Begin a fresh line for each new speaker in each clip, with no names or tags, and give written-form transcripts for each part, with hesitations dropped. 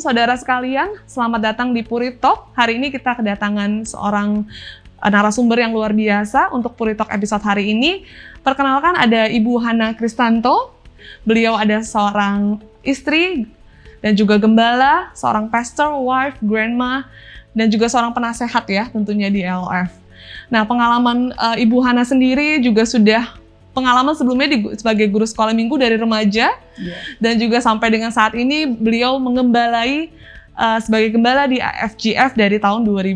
saudara sekalian, selamat datang di Puri Talk. Hari ini kita kedatangan seorang narasumber yang luar biasa untuk Puri Talk episode hari ini. Perkenalkan ada Ibu Hana Kristanto. Beliau ada seorang istri dan juga gembala, seorang pastor, wife, grandma, dan juga seorang penasehat ya tentunya di LF. Nah, pengalaman Ibu Hana sendiri juga sudah pengalaman sebelumnya sebagai guru sekolah minggu dari remaja, dan juga sampai dengan saat ini beliau mengembalai sebagai gembala di AFGF dari tahun 2005.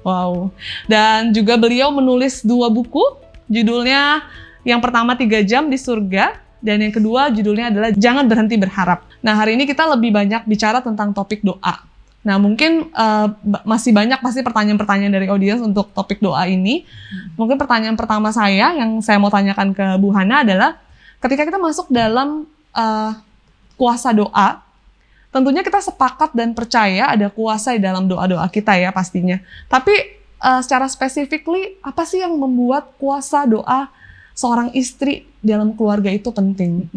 Wow. Dan juga beliau menulis 2 buku, judulnya yang pertama 3 Jam di Surga, dan yang kedua judulnya adalah Jangan Berhenti Berharap. Nah, hari ini kita lebih banyak bicara tentang topik doa. Nah, mungkin masih banyak pasti pertanyaan-pertanyaan dari audiens untuk topik doa ini. Mungkin pertanyaan pertama saya yang saya mau tanyakan ke Bu Hana adalah, ketika kita masuk dalam kuasa doa, tentunya kita sepakat dan percaya ada kuasa di dalam doa-doa kita ya pastinya. Tapi secara specifically, apa sih yang membuat kuasa doa seorang istri dalam keluarga itu penting?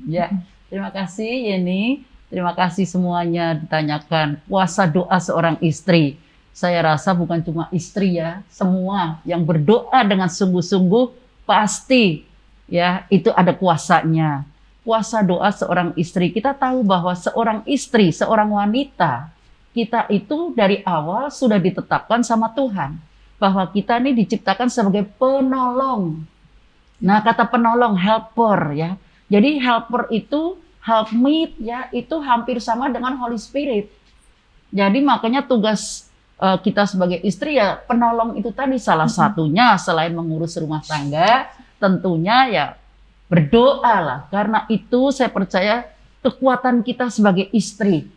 Ya, terima kasih Yeni. Terima kasih semuanya ditanyakan. Kuasa doa seorang istri. Saya rasa bukan cuma istri ya, semua yang berdoa dengan sungguh-sungguh pasti ya itu ada kuasanya. Kuasa doa seorang istri. Kita tahu bahwa seorang istri, seorang wanita, kita itu dari awal sudah ditetapkan sama Tuhan bahwa kita ini diciptakan sebagai penolong. Nah, kata penolong, helper ya. Jadi helper itu helpmeet ya, itu hampir sama dengan Holy Spirit. Jadi makanya tugas kita sebagai istri ya penolong itu tadi, salah satunya selain mengurus rumah tangga, tentunya ya berdoa lah. Karena itu saya percaya kekuatan kita sebagai istri.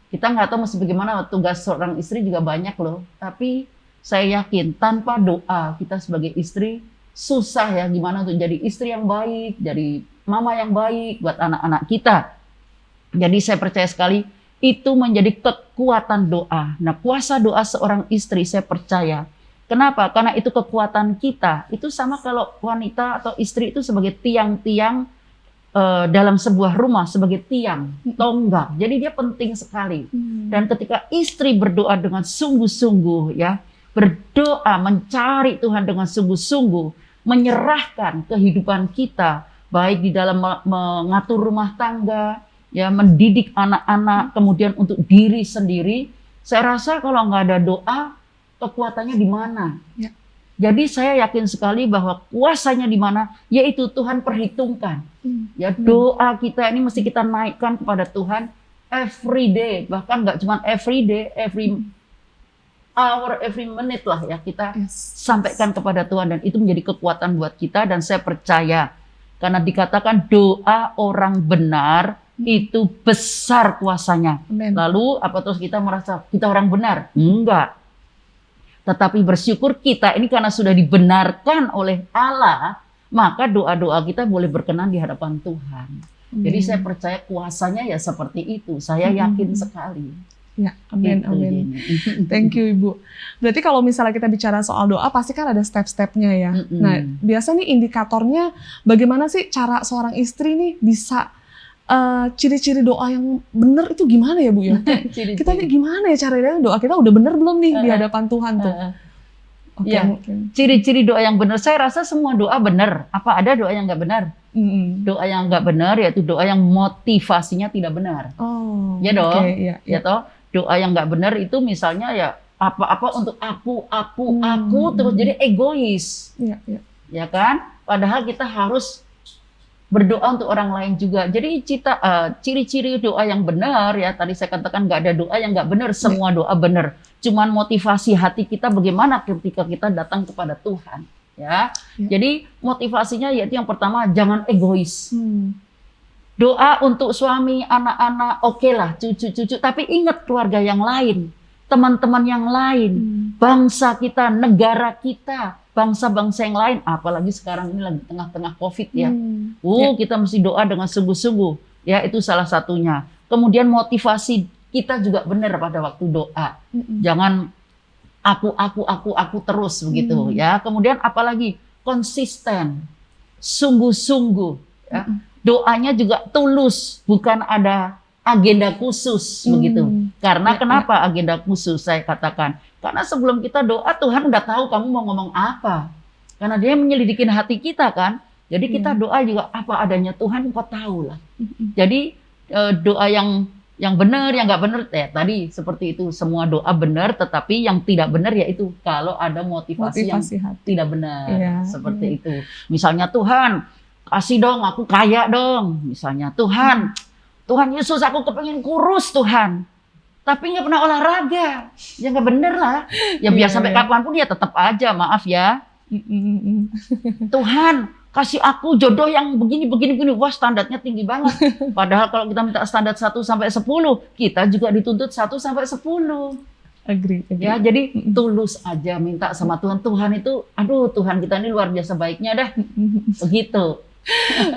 Kita nggak tahu mesti bagaimana, tugas seorang istri juga banyak loh. Tapi saya yakin tanpa doa kita sebagai istri susah ya gimana untuk jadi istri yang baik, jadi mama yang baik buat anak-anak kita. Jadi saya percaya sekali itu menjadi kekuatan doa. Nah, kuasa doa seorang istri saya percaya. Kenapa? Karena itu kekuatan kita. Itu sama kalau wanita atau istri itu sebagai tiang-tiang dalam sebuah rumah, sebagai tiang, tonggak. Jadi dia penting sekali. Dan ketika istri berdoa dengan sungguh-sungguh ya, berdoa mencari Tuhan dengan sungguh-sungguh, menyerahkan kehidupan kita, baik di dalam mengatur rumah tangga, ya mendidik anak-anak, kemudian untuk diri sendiri. Saya rasa kalau nggak ada doa, kekuatannya di mana? Ya. Jadi saya yakin sekali bahwa kuasanya di mana, yaitu Tuhan perhitungkan. Ya, doa kita ini mesti kita naikkan kepada Tuhan every day, bahkan nggak cuma every day, every hour, every minute lah ya kita sampaikan kepada Tuhan, dan itu menjadi kekuatan buat kita. Dan saya percaya karena dikatakan doa orang benar itu besar kuasanya. Amen. Lalu apa terus kita merasa kita orang benar? Enggak. Tetapi bersyukur kita ini karena sudah dibenarkan oleh Allah, maka doa-doa kita boleh berkenan di hadapan Tuhan. Jadi saya percaya kuasanya ya seperti itu. Saya yakin sekali.
Ya, amin, amin. Thank you Ibu. Berarti kalau misalnya kita bicara soal doa, pasti kan ada step-stepnya ya. Nah, biasa nih indikatornya bagaimana sih cara seorang istri nih bisa ciri-ciri doa yang benar itu gimana ya Bu ya? Kita nih gimana ya caranya doa kita udah benar belum nih di hadapan Tuhan tuh?
Ya, ciri-ciri doa yang benar, saya rasa semua doa benar. Apa ada doa yang nggak benar? Doa yang nggak benar yaitu doa yang motivasinya tidak benar. Oh, ya dong, ya toh. Doa yang nggak benar itu misalnya ya apa-apa untuk aku terus jadi egois, ya kan? Padahal kita harus berdoa untuk orang lain juga. Jadi ciri-ciri doa yang benar ya tadi saya katakan nggak ada doa yang nggak benar, semua doa benar. Cuman motivasi hati kita bagaimana ketika kita datang kepada Tuhan, ya. Jadi motivasinya yaitu yang pertama jangan egois. Doa untuk suami, anak-anak, oke lah, cucu-cucu, tapi ingat keluarga yang lain, teman-teman yang lain, bangsa kita, negara kita, bangsa-bangsa yang lain, apalagi sekarang ini lagi tengah-tengah COVID ya. Kita mesti doa dengan sungguh-sungguh, ya itu salah satunya. Kemudian motivasi kita juga benar pada waktu doa. Jangan aku terus begitu ya. Kemudian apalagi konsisten, sungguh-sungguh ya. Doanya juga tulus, bukan ada agenda khusus begitu. Karena
Ya,
kenapa agenda khusus saya katakan? Karena sebelum kita doa Tuhan udah tahu kamu mau ngomong apa. Karena Dia menyelidikin hati kita kan. Jadi kita doa juga apa adanya, Tuhan Engkau tahu lah. Jadi doa yang benar, yang nggak benar, tadi seperti itu, semua doa benar, tetapi yang tidak benar yaitu kalau ada motivasi yang
hati.
tidak benar,
Iya,
seperti itu. Misalnya Tuhan kasih dong, aku kaya dong. Misalnya Tuhan Yesus aku kepengen kurus Tuhan, tapi nggak pernah olahraga, ya nggak bener lah. Ya biar sampai kapanpun ya tetap aja, maaf ya. Tuhan kasih aku jodoh yang begini, wah standarnya tinggi banget. Padahal kalau kita minta standar 1 sampai 10, kita juga dituntut 1 sampai 10.
Agree.
Ya, jadi tulus aja minta sama Tuhan. Tuhan itu, aduh Tuhan kita ini luar biasa baiknya dah. Begitu.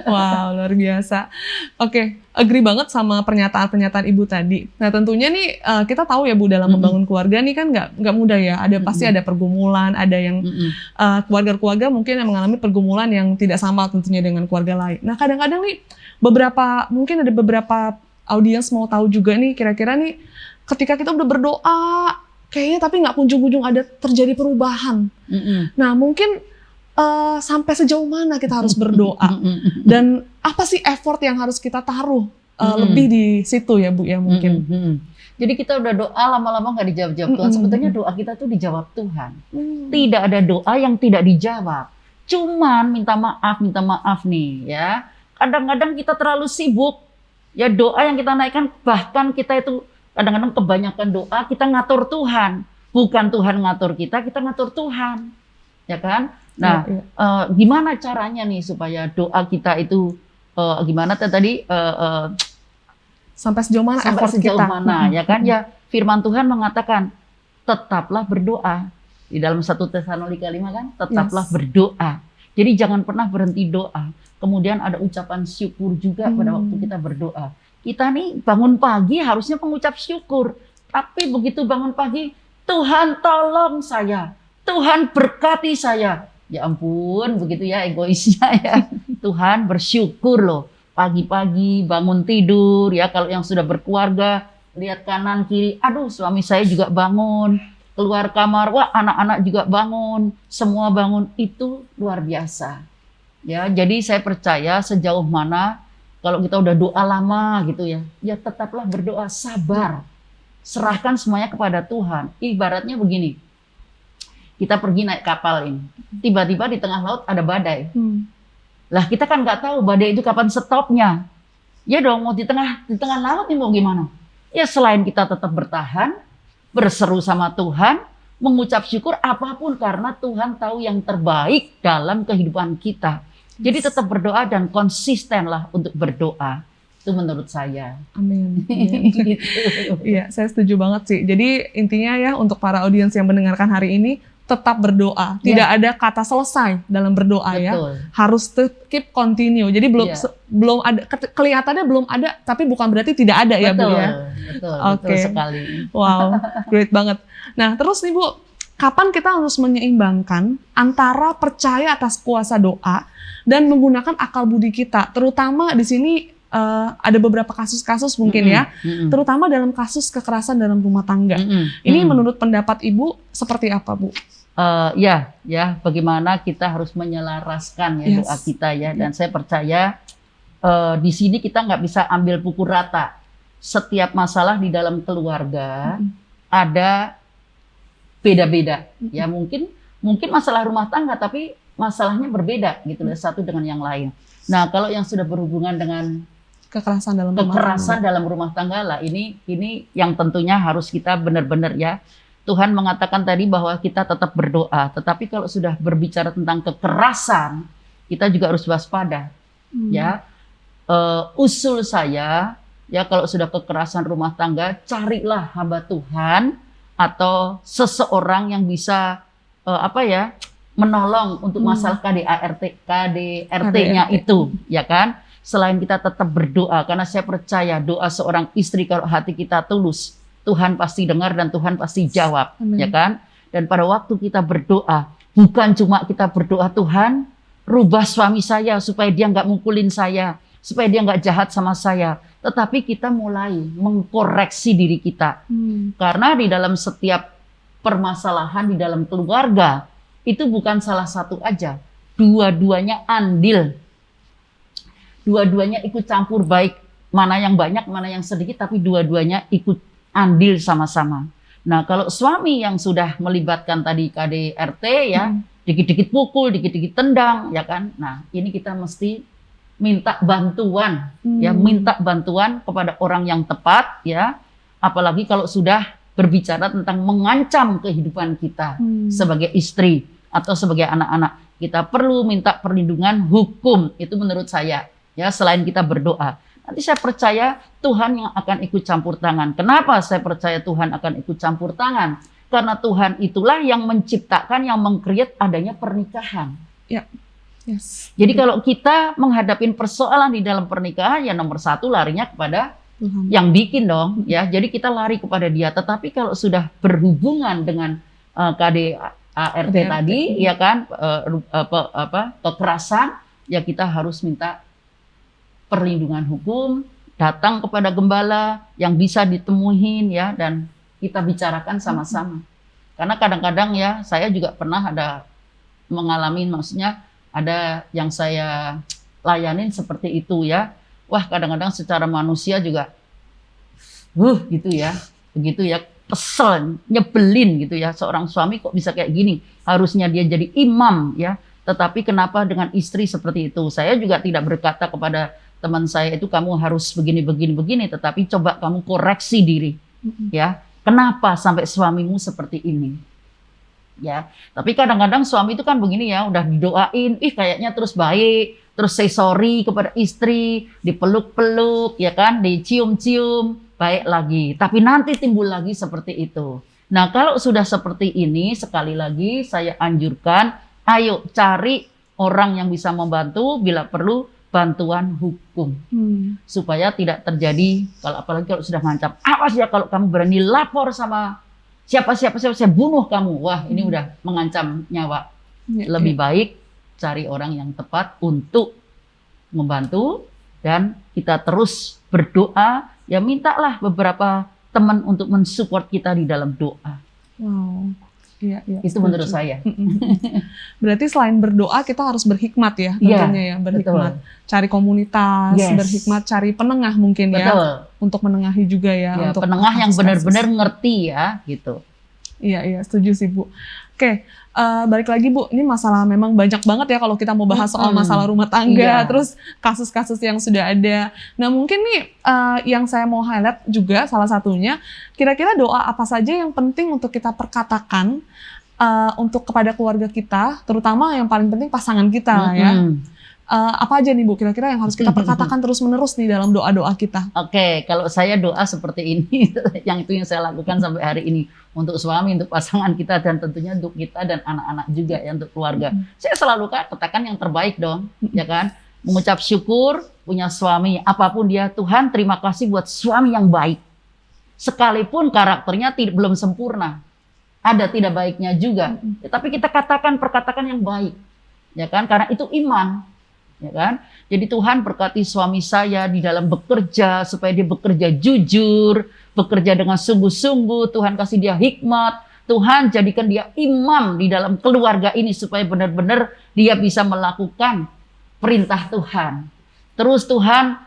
Wow, luar biasa. Oke, agree banget sama pernyataan-pernyataan Ibu tadi. Nah, tentunya nih kita tahu ya Bu, dalam membangun keluarga nih kan nggak mudah ya. Pasti ada pergumulan, ada yang keluarga-keluarga mungkin yang mengalami pergumulan yang tidak sama tentunya dengan keluarga lain. Nah, kadang-kadang nih mungkin ada beberapa audiens mau tahu juga nih, kira-kira nih ketika kita udah berdoa, kayaknya tapi nggak kunjung-kunjung ada terjadi perubahan. Nah, mungkin sampai sejauh mana kita harus berdoa dan apa sih effort yang harus kita taruh lebih di situ ya Bu ya mungkin.
Jadi kita udah doa lama-lama nggak dijawab Tuhan. Sebetulnya doa kita tuh dijawab Tuhan. Tidak ada doa yang tidak dijawab. Cuman minta maaf nih ya. Kadang-kadang kita terlalu sibuk ya, doa yang kita naikkan, bahkan kita itu kadang-kadang kebanyakan doa kita ngatur Tuhan. Bukan Tuhan ngatur kita ngatur Tuhan. Ya kan? Nah, gimana caranya nih supaya doa kita itu gimana tadi
sampai sejauh mana effort
sejauh
kita?
Mana, ya kan? Ya, firman Tuhan mengatakan tetaplah berdoa. Di dalam 1 Tesalonika 5 kan, tetaplah berdoa. Jadi jangan pernah berhenti doa. Kemudian ada ucapan syukur juga pada waktu kita berdoa. Kita nih bangun pagi harusnya mengucap syukur. Tapi begitu bangun pagi, Tuhan tolong saya. Tuhan berkati saya. Ya ampun, begitu ya egoisnya ya. Tuhan bersyukur loh. Pagi-pagi bangun tidur ya, kalau yang sudah berkeluarga lihat kanan kiri, aduh suami saya juga bangun, keluar kamar, wah anak-anak juga bangun, semua bangun, itu luar biasa. Ya, jadi saya percaya sejauh mana kalau kita udah doa lama gitu ya, ya tetaplah berdoa, sabar. Serahkan semuanya kepada Tuhan. Ibaratnya begini. Kita pergi naik kapal ini, tiba-tiba di tengah laut ada badai. Lah kita kan nggak tahu badai itu kapan stopnya. Ya dong, mau di tengah laut ini mau gimana? Ya selain kita tetap bertahan, berseru sama Tuhan, mengucap syukur apapun karena Tuhan tahu yang terbaik dalam kehidupan kita. Jadi tetap berdoa dan konsistenlah untuk berdoa. Itu menurut saya.
Amin.
Gitu.
Iya, saya setuju banget sih. Jadi intinya ya untuk para audiens yang mendengarkan hari ini, tetap berdoa. Tidak ada kata selesai dalam berdoa. Betul. Ya. Harus keep continue. Jadi belum ada, kelihatannya belum ada, tapi bukan berarti tidak ada. Ya Bu ya.
Betul sekali.
Wow, great banget. Nah, terus nih Bu, kapan kita harus menyeimbangkan antara percaya atas kuasa doa dan menggunakan akal budi kita? Terutama di sini ada beberapa kasus-kasus mungkin ya, terutama dalam kasus kekerasan dalam rumah tangga. Ini menurut pendapat Ibu seperti apa, Bu?
Ya, bagaimana kita harus menyelaraskan ya doa kita ya, dan saya percaya di sini kita nggak bisa ambil pukul rata. Setiap masalah di dalam keluarga ada beda-beda. Ya mungkin masalah rumah tangga, tapi masalahnya berbeda gitu satu dengan yang lain. Nah, kalau yang sudah berhubungan dengan
kekerasan dalam rumah tangga lah,
ini yang tentunya harus kita benar-benar ya. Tuhan mengatakan tadi bahwa kita tetap berdoa, tetapi kalau sudah berbicara tentang kekerasan, kita juga harus waspada. Ya, usul saya ya, kalau sudah kekerasan rumah tangga, carilah hamba Tuhan atau seseorang yang bisa menolong untuk masalah KDRT-nya itu, ya kan? Selain kita tetap berdoa, karena saya percaya doa seorang istri kalau hati kita tulus, Tuhan pasti dengar dan Tuhan pasti jawab. Amin. Ya kan? Dan pada waktu kita berdoa, bukan cuma kita berdoa, Tuhan rubah suami saya supaya dia nggak mukulin saya, supaya dia nggak jahat sama saya. Tetapi kita mulai mengkoreksi diri kita. Karena di dalam setiap permasalahan di dalam keluarga, itu bukan salah satu aja. Dua-duanya andil. Dua-duanya ikut campur, baik mana yang banyak, mana yang sedikit, tapi dua-duanya ikut andil sama-sama. Nah, kalau suami yang sudah melibatkan tadi KDRT ya, dikit-dikit pukul, dikit-dikit tendang, ya kan? Nah, ini kita mesti minta bantuan, ya, minta bantuan kepada orang yang tepat, ya. Apalagi kalau sudah berbicara tentang mengancam kehidupan kita sebagai istri atau sebagai anak-anak, kita perlu minta perlindungan hukum. Itu menurut saya, ya, selain kita berdoa. Nanti saya percaya Tuhan yang akan ikut campur tangan. Kenapa saya percaya Tuhan akan ikut campur tangan? Karena Tuhan itulah yang menciptakan, yang meng-create adanya pernikahan.
Ya. Yes.
Jadi kalau kita menghadapi persoalan di dalam pernikahan, ya nomor satu larinya kepada
Tuhan
yang bikin dong. Ya, jadi kita lari kepada Dia. Tetapi kalau sudah berhubungan dengan KDART tadi, ya kan, kekerasan, ya kita harus minta perlindungan hukum, datang kepada gembala yang bisa ditemuin, ya, dan kita bicarakan sama-sama. Karena kadang-kadang ya, saya juga pernah ada mengalami, maksudnya ada yang saya layanin seperti itu ya. Wah, kadang-kadang secara manusia juga gitu ya. Begitu ya, kesel, nyebelin gitu ya. Seorang suami kok bisa kayak gini? Harusnya dia jadi imam ya. Tetapi kenapa dengan istri seperti itu? Saya juga tidak berkata kepada teman saya itu kamu harus begini, tetapi coba kamu koreksi diri, ya. Kenapa sampai suamimu seperti ini? Ya, tapi kadang-kadang suami itu kan begini ya, udah didoain, kayaknya terus baik, terus say sorry kepada istri, dipeluk-peluk, ya kan, dicium-cium, baik lagi. Tapi nanti timbul lagi seperti itu. Nah, kalau sudah seperti ini, sekali lagi saya anjurkan, ayo cari orang yang bisa membantu, bila perlu bantuan hukum, supaya tidak terjadi, apalagi kalau sudah ngancam, awas ya kalau kamu berani lapor sama siapa saya bunuh kamu. Wah, ini udah mengancam nyawa. Lebih baik cari orang yang tepat untuk membantu, dan kita terus berdoa, ya mintalah beberapa teman untuk mensupport kita di dalam doa.
Wow. Iya,
itu menurut saya.
Berarti selain berdoa kita harus berhikmat ya, tentunya ya, berhikmat. Betul. Cari komunitas, berhikmat, cari penengah mungkin ya, untuk menengahi juga ya. Untuk
penengah yang benar-benar ngerti ya, gitu.
Iya, setuju sih Bu. Oke, balik lagi Bu, ini masalah memang banyak banget ya kalau kita mau bahas soal masalah rumah tangga, terus kasus-kasus yang sudah ada. Nah mungkin nih yang saya mau highlight juga salah satunya, kira-kira doa apa saja yang penting untuk kita perkatakan untuk kepada keluarga kita, terutama yang paling penting pasangan kita lah ya. Apa aja nih Bu kira-kira yang harus kita perkatakan terus-menerus nih dalam doa-doa kita?
Oke, kalau saya doa seperti ini, yang saya lakukan sampai hari ini. Untuk suami, untuk pasangan kita, dan tentunya untuk kita dan anak-anak juga ya, untuk keluarga. Saya selalu katakan yang terbaik dong, ya kan? Mengucap syukur punya suami, apapun dia, Tuhan terima kasih buat suami yang baik. Sekalipun karakternya belum sempurna, ada tidak baiknya juga. Tapi kita perkatakan yang baik, ya kan? Karena itu iman, ya kan? Jadi Tuhan berkati suami saya di dalam bekerja, supaya dia bekerja jujur, bekerja dengan sungguh-sungguh. Tuhan kasih dia hikmat, Tuhan jadikan dia imam di dalam keluarga ini, supaya benar-benar dia bisa melakukan perintah Tuhan. Terus Tuhan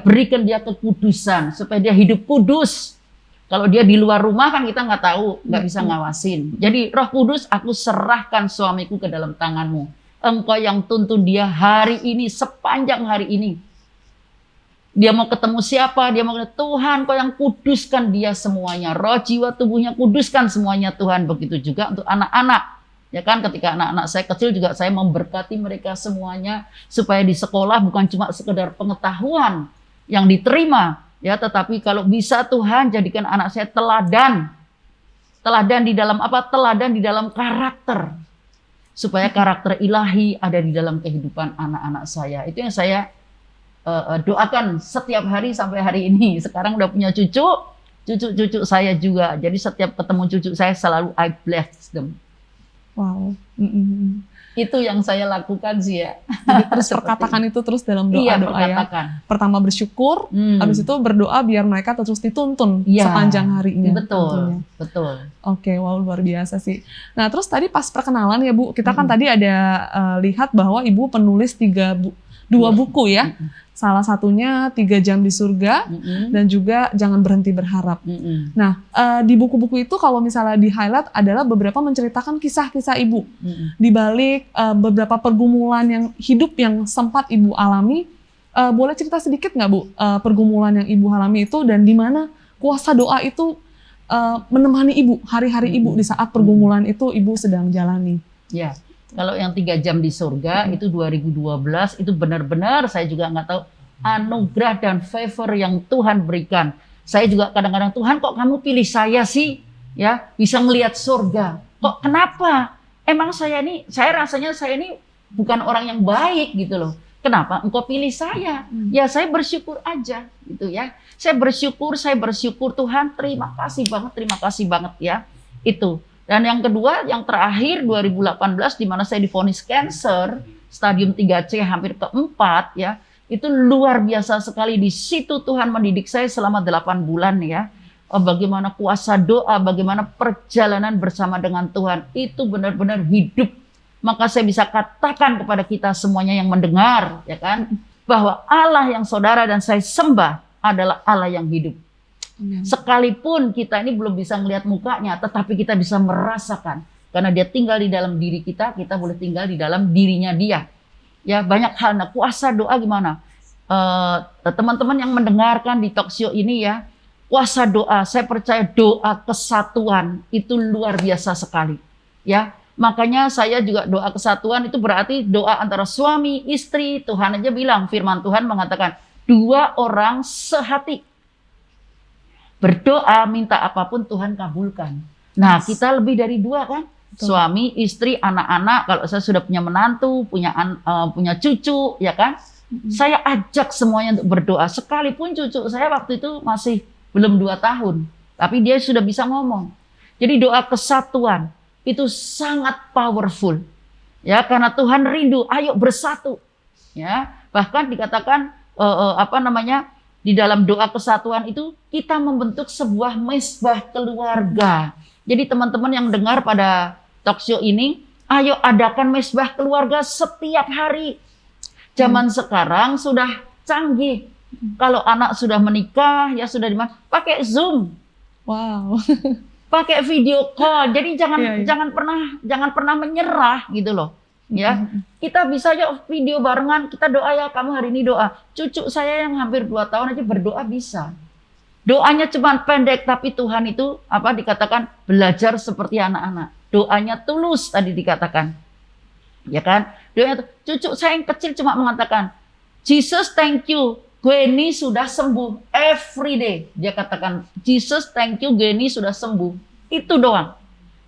berikan dia kekudusan, supaya dia hidup kudus. Kalau dia di luar rumah kan kita nggak tahu, nggak bisa ngawasin. Jadi Roh Kudus, aku serahkan suamiku ke dalam tanganmu. Engkau yang tuntun dia hari ini, sepanjang hari ini. Dia mau ketemu siapa, dia mau ketemu Tuhan, Kau yang kuduskan dia semuanya. Roh, jiwa, tubuhnya, kuduskan semuanya Tuhan. Begitu juga untuk anak-anak. Ya kan, ketika anak-anak saya kecil juga saya memberkati mereka semuanya. Supaya di sekolah bukan cuma sekedar pengetahuan yang diterima. Ya, tetapi kalau bisa Tuhan jadikan anak saya teladan. Teladan di dalam apa? Teladan di dalam karakter. Supaya karakter ilahi ada di dalam kehidupan anak-anak saya. Itu yang saya doakan setiap hari sampai hari ini. Sekarang udah punya cucu saya juga. Jadi setiap ketemu cucu saya selalu I bless them.
Wow, Mm-mm.
Itu yang saya lakukan sih ya.
Jadi terus
Seperti
perkatakan itu terus dalam
Iya,
doa-doa ya.
perkatakan.
Pertama bersyukur, habis itu berdoa biar mereka terus dituntun
Iya,
sepanjang harinya.
Betul,
tentunya.
betul.
Oke, wow, luar biasa sih. Nah, terus tadi pas perkenalan ya Bu, kita kan
Mm-mm.
tadi ada lihat bahwa Ibu penulis dua buku ya.
Mm-mm.
Salah satunya 3 Jam di Surga
Mm-mm.
dan juga Jangan Berhenti Berharap.
Mm-mm.
Nah, di buku-buku itu kalau misalnya di-highlight adalah beberapa menceritakan kisah-kisah Ibu.
Mm-mm.
Di balik beberapa pergumulan yang hidup yang sempat Ibu alami, boleh cerita sedikit nggak Bu, pergumulan yang Ibu alami itu dan di mana kuasa doa itu menemani Ibu, hari-hari Ibu di saat pergumulan itu Ibu sedang jalani?
Ya, kalau yang 3 jam di surga itu 2012 itu benar-benar saya juga nggak tahu anugerah dan favor yang Tuhan berikan. Saya juga kadang-kadang Tuhan kok kamu pilih saya sih ya bisa melihat surga. Kok kenapa? Emang saya rasanya saya ini bukan orang yang baik gitu loh. Kenapa engkau pilih saya? Ya saya bersyukur aja gitu ya. Saya bersyukur Tuhan, terima kasih banget ya. Itu. Dan yang kedua, yang terakhir 2018 di mana saya divonis kanker stadium 3C hampir keempat ya. Itu luar biasa sekali, di situ Tuhan mendidik saya selama 8 bulan ya. Bagaimana kuasa doa, bagaimana perjalanan bersama dengan Tuhan itu benar-benar hidup. Maka saya bisa katakan kepada kita semuanya yang mendengar ya kan, bahwa Allah yang saudara dan saya sembah adalah Allah yang hidup.
Amen.
Sekalipun kita ini belum bisa melihat mukanya, tetapi kita bisa merasakan. Karena dia tinggal di dalam diri kita, kita boleh tinggal di dalam dirinya dia. Ya banyak hal. Nah, kuasa doa gimana? Teman-teman yang mendengarkan di talk show ini ya, kuasa doa, saya percaya doa kesatuan itu luar biasa sekali. Ya, makanya saya juga doa kesatuan itu berarti doa antara suami, istri. Tuhan aja bilang, firman Tuhan mengatakan, 2 orang sehati. Berdoa, minta apapun Tuhan kabulkan. Nah, kita lebih dari 2 kan? Betul. Suami, istri, anak-anak. Kalau saya sudah punya menantu, punya cucu, ya kan? Saya ajak semuanya untuk berdoa. Sekalipun cucu saya waktu itu masih belum 2 tahun. Tapi dia sudah bisa ngomong. Jadi doa kesatuan itu sangat powerful. Ya, karena Tuhan rindu, ayo bersatu. Ya, bahkan dikatakan di dalam doa kesatuan itu kita membentuk sebuah mesbah keluarga. Jadi teman-teman yang dengar pada talk show ini, ayo adakan mesbah keluarga setiap hari. Zaman sekarang sudah canggih. Kalau anak sudah menikah, ya sudah pakai Zoom.
Wow.
Pakai video call. Jadi jangan pernah menyerah gitu loh. Ya, kita bisa yuk video barengan, kita doa ya, kamu hari ini doa. Cucu saya yang hampir 2 tahun aja berdoa bisa. Doanya cuma pendek, tapi Tuhan itu dikatakan belajar seperti anak-anak. Doanya tulus tadi dikatakan. Ya kan? Doanya cucu saya yang kecil cuma mengatakan, Jesus thank you, Gwenny sudah sembuh every day. Dia katakan, Jesus thank you, Gwenny sudah sembuh. Itu doang.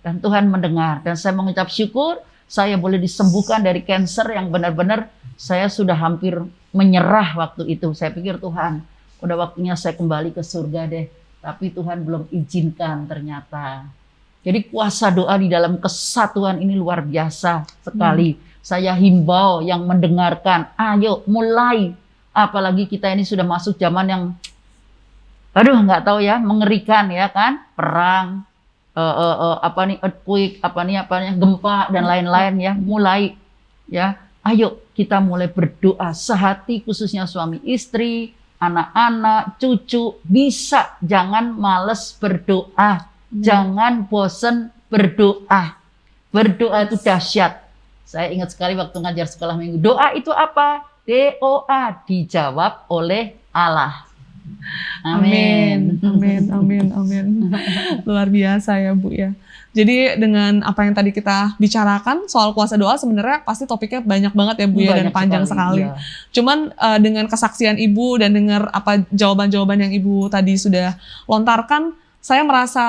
Dan Tuhan mendengar, dan saya mengucap syukur saya boleh disembuhkan dari kanker yang benar-benar saya sudah hampir menyerah waktu itu. Saya pikir Tuhan, udah waktunya saya kembali ke surga deh. Tapi Tuhan belum izinkan ternyata. Jadi kuasa doa di dalam kesatuan ini luar biasa sekali. Saya himbau yang mendengarkan, ayo mulai. Apalagi kita ini sudah masuk zaman yang, nggak tahu ya, mengerikan ya kan, perang. Earthquake, gempa dan lain-lain ya, mulai ya, ayo kita mulai berdoa sehati, khususnya suami istri, anak-anak, cucu, bisa, jangan males berdoa, jangan bosen berdoa. Berdoa itu dahsyat. Saya ingat sekali waktu ngajar sekolah minggu, doa itu apa? DOA, dijawab oleh Allah.
Amin. Luar biasa ya Bu ya. Jadi dengan apa yang tadi kita bicarakan soal kuasa doa, sebenarnya pasti topiknya banyak banget ya Bu ya, dan panjang sekali.
Iya.
Cuman dengan kesaksian Ibu dan dengar jawaban-jawaban yang Ibu tadi sudah lontarkan, saya merasa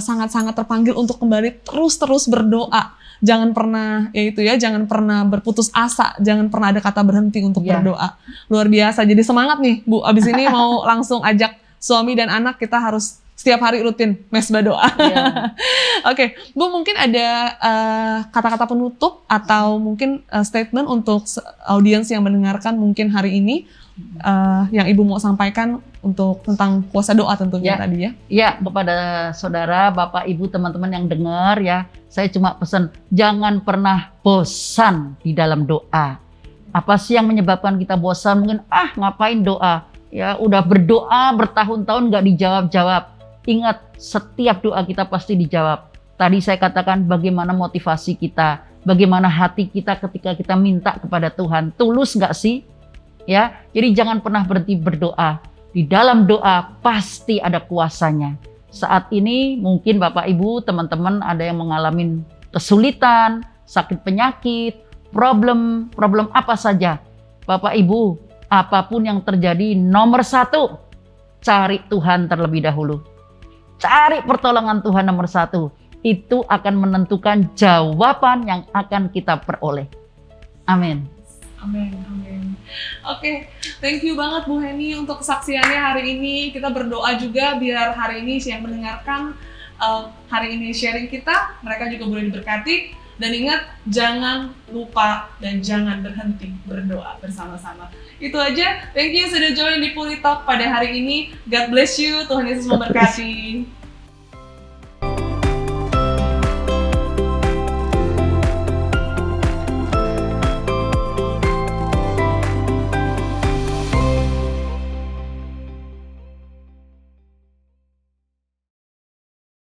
sangat-sangat terpanggil untuk kembali terus-terus berdoa. Jangan pernah berputus asa, jangan pernah ada kata berhenti untuk berdoa. Luar biasa, jadi semangat nih Bu, abis ini mau langsung ajak suami dan anak, kita harus setiap hari rutin mesbah doa.
Iya.
Oke, Bu, mungkin ada kata-kata penutup atau mungkin statement untuk audiens yang mendengarkan mungkin hari ini yang Ibu mau sampaikan untuk tentang puasa doa tentunya
Ya.
tadi ya.
Ya, kepada saudara, Bapak, Ibu, teman-teman yang dengar ya, saya cuma pesan jangan pernah bosan di dalam doa. Apa sih yang menyebabkan kita bosan? Mungkin ngapain doa? Ya, udah berdoa bertahun-tahun nggak dijawab-jawab. Ingat, setiap doa kita pasti dijawab. Tadi saya katakan bagaimana motivasi kita, bagaimana hati kita ketika kita minta kepada Tuhan. Tulus nggak sih? Ya, jadi jangan pernah berhenti berdoa. Di dalam doa pasti ada kuasanya. Saat ini mungkin Bapak Ibu, teman-teman ada yang mengalami kesulitan, sakit penyakit, problem apa saja. Bapak Ibu, apapun yang terjadi, nomor satu, cari Tuhan terlebih dahulu. Cari pertolongan Tuhan nomor satu. Itu akan menentukan jawaban yang akan kita peroleh. Amin.
Amin, amin. Oke, thank you banget Bu Heni untuk kesaksiannya hari ini. Kita berdoa juga biar hari ini yang mendengarkan hari ini sharing kita, mereka juga boleh diberkati. Dan ingat, jangan lupa dan jangan berhenti berdoa bersama-sama. Itu aja. Thank you sudah join di Puri Talk pada hari ini. God bless you. Tuhan Yesus memberkati.